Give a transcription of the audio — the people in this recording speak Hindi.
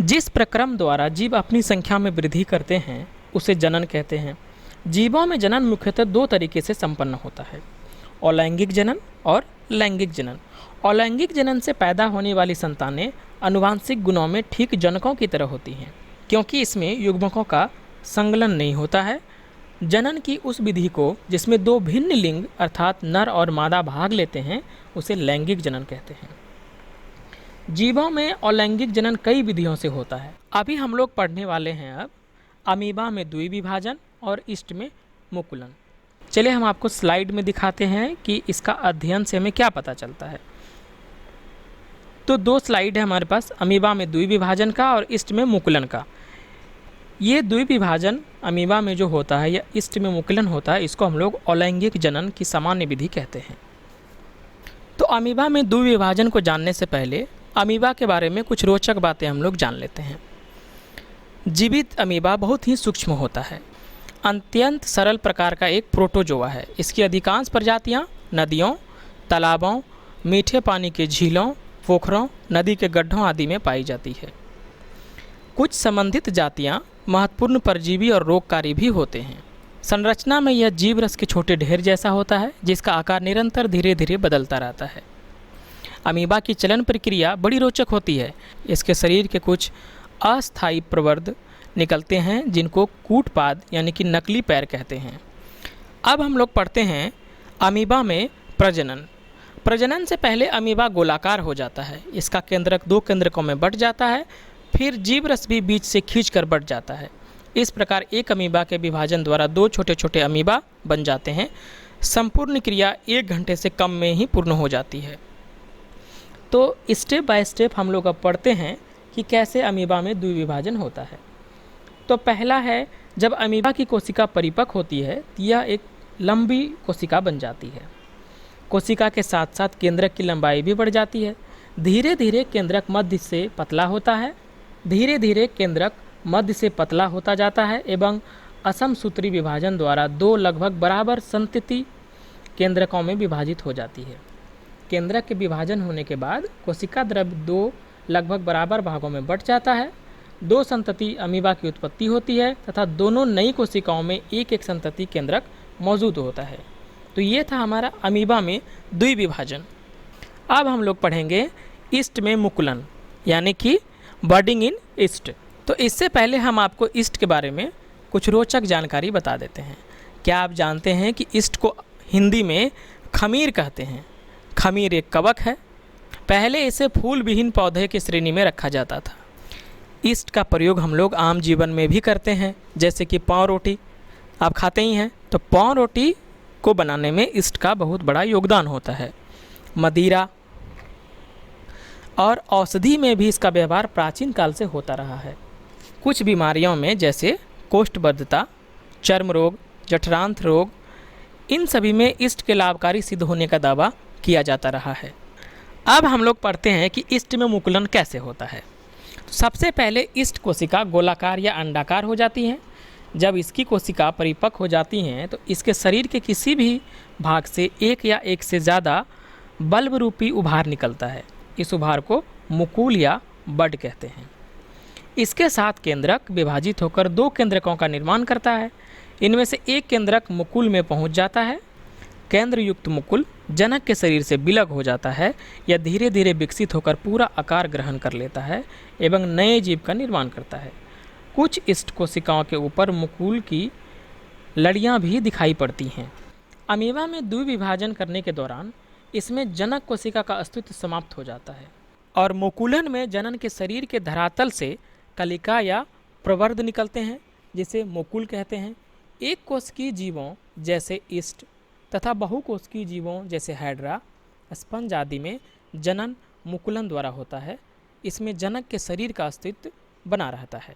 जिस प्रक्रम द्वारा जीव अपनी संख्या में वृद्धि करते हैं उसे जनन कहते हैं। जीवों में जनन मुख्यतः दो तरीके से संपन्न होता है, अलैंगिक जनन और लैंगिक जनन। अलैंगिक जनन से पैदा होने वाली संतानें आनुवांशिक गुणों में ठीक जनकों की तरह होती हैं, क्योंकि इसमें युग्मकों का संकलन नहीं होता है। जनन की उस विधि को जिसमें दो भिन्न लिंग अर्थात नर और मादा भाग लेते हैं उसे लैंगिक जनन कहते हैं। जीवों में अलैंगिक जनन कई विधियों से होता है। अभी हम लोग पढ़ने वाले हैं अब अमीबा में द्विविभाजन और ईस्ट में मुकुलन। चलिए हम आपको स्लाइड में दिखाते हैं कि इसका अध्ययन से हमें क्या पता चलता है। तो दो स्लाइड है हमारे पास, अमीबा में द्विविभाजन का और ईस्ट में मुकुलन का। ये द्विविभाजन अमीबा में जो होता है या ईस्ट में मुकुलन होता है, इसको हम लोग अलैंगिक जनन की सामान्य विधि कहते हैं। तो अमीबा में द्विविभाजन को जानने से पहले अमीबा के बारे में कुछ रोचक बातें हम लोग जान लेते हैं। जीवित अमीबा बहुत ही सूक्ष्म होता है, अत्यंत सरल प्रकार का एक प्रोटोजोआ है। इसकी अधिकांश प्रजातियां नदियों, तालाबों, मीठे पानी के झीलों, पोखरों, नदी के गड्ढों आदि में पाई जाती है। कुछ संबंधित जातियां महत्वपूर्ण परजीवी और रोगकारी भी होते हैं। संरचना में यह जीव रस के छोटे ढेर जैसा होता है, जिसका आकार निरंतर धीरे धीरे बदलता रहता है। अमीबा की चलन प्रक्रिया बड़ी रोचक होती है। इसके शरीर के कुछ अस्थायी प्रवर्ध निकलते हैं जिनको कूटपाद यानी कि नकली पैर कहते हैं। अब हम लोग पढ़ते हैं अमीबा में प्रजनन। प्रजनन से पहले अमीबा गोलाकार हो जाता है। इसका केंद्रक दो केंद्रकों में बंट जाता है, फिर जीव रस भी बीच से खींचकर बंट जाता है। इस प्रकार एक अमीबा के विभाजन द्वारा दो छोटे छोटे अमीबा बन जाते हैं। संपूर्ण क्रिया 1 घंटे से कम में ही पूर्ण हो जाती है। तो स्टेप बाय स्टेप हम लोग अब पढ़ते हैं कि कैसे अमीबा में द्विविभाजन होता है। तो पहला है, जब अमीबा की कोशिका परिपक्व होती है तो यह एक लंबी कोशिका बन जाती है। कोशिका के साथ साथ केंद्रक की लंबाई भी बढ़ जाती है। धीरे धीरे केंद्रक मध्य से पतला होता है, धीरे धीरे केंद्रक मध्य से पतला होता जाता है एवं असमसूत्री विभाजन द्वारा दो लगभग बराबर संतति केंद्रकों में विभाजित हो जाती है। केंद्रक के विभाजन होने के बाद कोशिका द्रव्य दो लगभग बराबर भागों में बंट जाता है। दो संतति अमीबा की उत्पत्ति होती है तथा दोनों नई कोशिकाओं में एक एक संतति केंद्रक मौजूद होता है। तो ये था हमारा अमीबा में द्विविभाजन। अब हम लोग पढ़ेंगे ईस्ट में मुकुलन यानी कि बर्डिंग इन ईस्ट। तो इससे पहले हम आपको ईस्ट के बारे में कुछ रोचक जानकारी बता देते हैं। क्या आप जानते हैं कि ईस्ट को हिंदी में खमीर कहते हैं? खमीर एक कवक है। पहले इसे फूल विहीन पौधे की श्रेणी में रखा जाता था। ईस्ट का प्रयोग हम लोग आम जीवन में भी करते हैं, जैसे कि पाव रोटी आप खाते ही हैं, तो पाव रोटी को बनाने में ईस्ट का बहुत बड़ा योगदान होता है। मदिरा और औषधि में भी इसका व्यवहार प्राचीन काल से होता रहा है। कुछ बीमारियों में जैसे कोष्ठबद्धता, चर्म रोग, जठरांत्र रोग, इन सभी में ईस्ट के लाभकारी सिद्ध होने का दावा किया जाता रहा है। अब हम लोग पढ़ते हैं कि ईस्ट में मुकुलन कैसे होता है। तो सबसे पहले ईस्ट कोशिका गोलाकार या अंडाकार हो जाती है। जब इसकी कोशिका परिपक्व हो जाती हैं तो इसके शरीर के किसी भी भाग से एक या एक से ज़्यादा बल्ब रूपी उभार निकलता है। इस उभार को मुकुल या बड कहते हैं। इसके साथ केंद्रक विभाजित होकर दो केंद्रकों का निर्माण करता है। इनमें से एक केंद्रक मुकुल में पहुंच जाता है। केंद्र युक्त मुकुल जनक के शरीर से विलग हो जाता है या धीरे धीरे विकसित होकर पूरा आकार ग्रहण कर लेता है एवं नए जीव का निर्माण करता है। कुछ ईस्ट कोशिकाओं के ऊपर मुकुल की लड़ियां भी दिखाई पड़ती हैं। अमीबा में द्विविभाजन करने के दौरान इसमें जनक कोशिका का अस्तित्व समाप्त हो जाता है और मुकुलन में जनन के शरीर के धरातल से कलिका या प्रवर्ध निकलते हैं, जिसे मुकुल कहते हैं। एक कोशिकीय जीवों जैसे ईस्ट तथा बहुकोशिकीय जीवों जैसे हाइड्रा, स्पंज आदि में जनन मुकुलन द्वारा होता है। इसमें जनक के शरीर का अस्तित्व बना रहता है।